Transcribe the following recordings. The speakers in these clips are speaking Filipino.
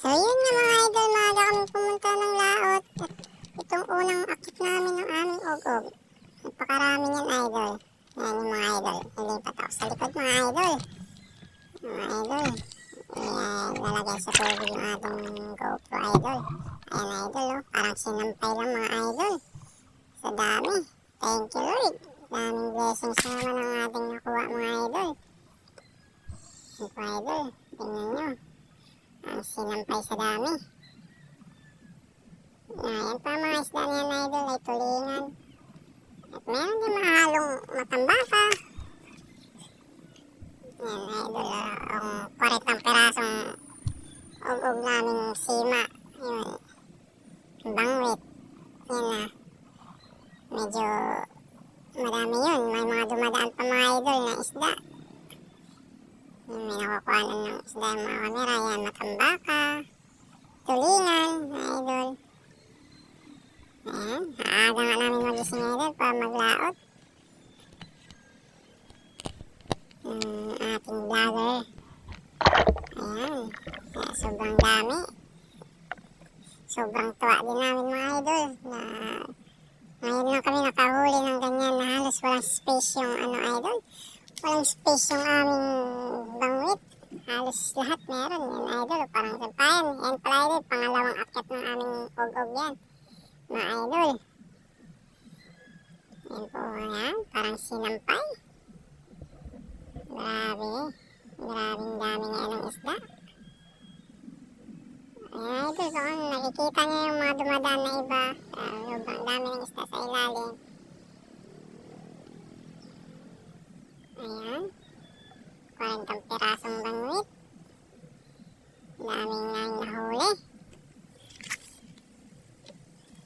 So yun nga mga idol, maaga kami pumunta ng laot. At itong unang akit namin ng aming og-og. Napakarami yan idol. Yan yung mga idol. Nilipat ako sa likod mga idol. Mga idol. Ayan, lalagay sa tubig yung ating GoPro idol. Ayan idol oh. Parang sinampay lang mga idol. Sa dami. Thank you Lord. Daming blessings naman ang ating nakuha mga idol. Ito idol. Tingnan nyo. Ang sinampay sa dami. Ayan pa mga isda niyan idol ay tulingan. At meron din mga halong matambaka. Ayan idol, ang 40 perasong og-og naming sima. Yun. Bangwit. Yan na. Medyo marami yun. May mga dumadaan pa mga idol na isda. Yan, may nakukuhanan ng isda yung mga kamera. Yan, matambaka. Tulingan, mga idol. Ayan, aaga nga namin magising idol para maglaot. Ating vlogger. Ayan, kaya sobrang dami. Sobrang tuwa din namin mga idol na ngayon lang kami nakahuli ng ganyan na halos walang space yung idol. Walang space yung aming bangwit. Halos lahat meron yan idol. Parang sampayan. Yan pala idol, pangalawang akyat ng aming og-og yan. Mga idol. Yan po yan. Parang sinampay. Grabe. Grabing dami nga ng isda. Ayan idol. Kung nakikita niyo yung mga dumadaan na iba. Sobrang dami ng isda sa ilalim. Ayan. 40 pirasong bangwit. Daming nga nahuli.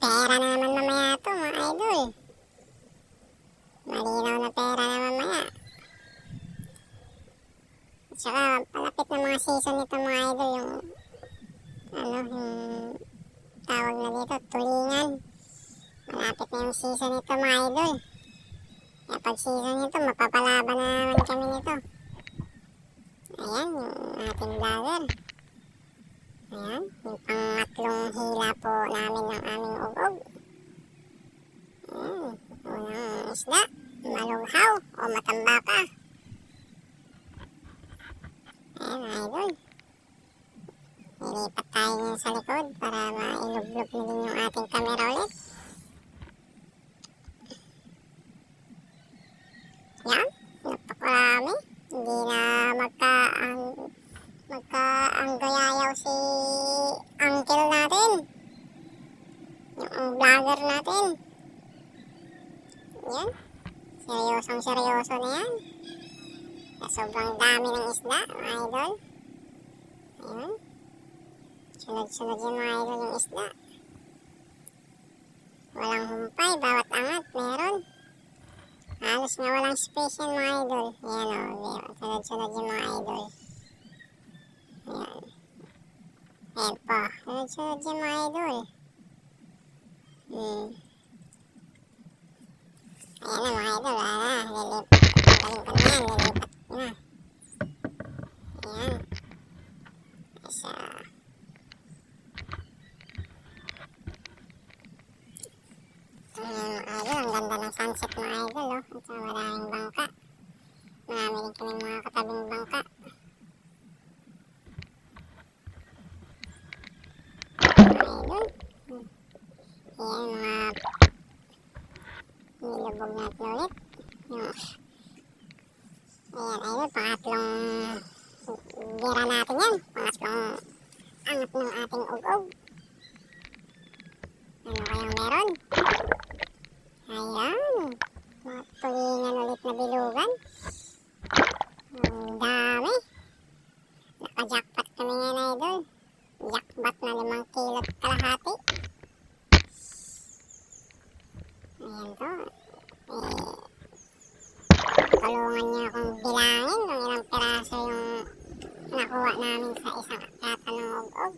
Pera na naman mamaya to mga idol. Malinaw na pera na mamaya. At saka palapit na mga season nito mga idol. Yung tawag na dito, tulingan. Malapit na yung season nito mga idol. Kaya pag season nito, mapapalaban na naman kami nito. Ayan, yung ating vlogger. Ayan, yung pangatlong hila po namin ng aming og-og. Ayan, unang isda, malunghaw o matambaka. Ayan, idol. Nilipat tayo ngayon sa likod para mailublog na din yung ating camera ulit. Yan, napakarami. Hindi na magkaanggayayaw si uncle natin. Yung vlogger natin. Yan. Seryosong seryoso na yan. Sobrang dami ng isda, mga idol. Ayan. Sunod-sunod yung mga idol yung isda. Walang humpay, bawat angat meron. Halos nga walang space yan mga idol. Ayan o, sunod-sunod yung mga idol. Ayan. Ayan po, sunod-sunod yung mga idol. Ayan na mga idol, lilipat. Galing ko na yan, lilipat na. Ayan. Isa. Ayan mga idol, ang ganda ng sunset mga idol oh. At saka maraming bangka. Marami rin kaming mga katabing bangka. Mga idol. Ayan mga nilubog natin ulit. Ayan idol, pangatlong gira natin yan. Pangatlong angat ng ating og-og. Ano kayang meron? Ayan, mga tulingan ulit na bilugan. Ang dami. Naka-jackpot kami ngayon idol. Jackpot na 5 kilot kalahati. Ayan to. Tulungan niyo akong bilangin kung ilang piraso yung nakuha namin sa isang akyatan ng og-og.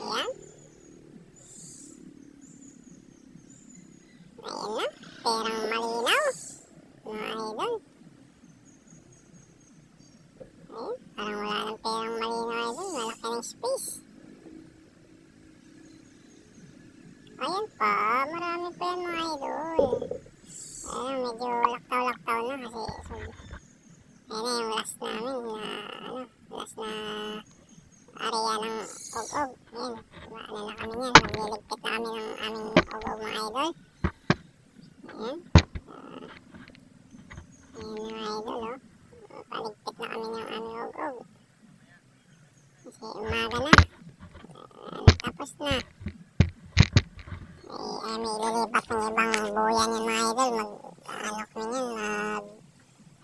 Ayan. Ayan na, perang malinaw. Mga idol. Ayun, parang wala ng perang malinaw idol. Malaki ng space. Ayan pa, marami pa yan mga idol. Ayan, medyo laktaw-laktaw na kasi ayan na yung last namin na last na area ng og-og. Ayan, ano na kami yan, magliligpit na kami ng aming og-og mga idol. Ayan. Ayan mga idol, oh. Paligpit na kami ng aming og-og. Kasi umaga na. Tapos na. May lilipat ng ibang buyan yung mga idol. Mag-ano kami yan,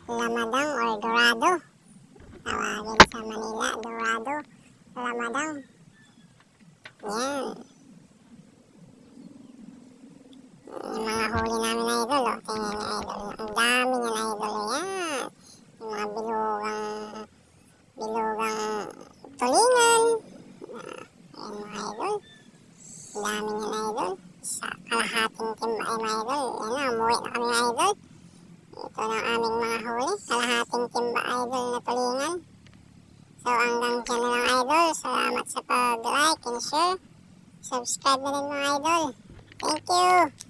Lamadang or Dorado. Tawagin sa Manila, Dorado, Lamadang. Yan. Yung mga huli namin na idol, oh. Tingnan niyo idol. Ang dami niya na idol, yan. Yung mga bilugang tulingan. Ayan mga idol. Ang dami niya na idol. Sa kalahating timba ay mga idol. Yan na, umuwi na kami mga idol. Ito na aming mga huli. Kalahating timba idol na tulingan. So hanggang dyan na lang idol. Salamat sa pag-like and share. Subscribe na rin mga idol. Thank you.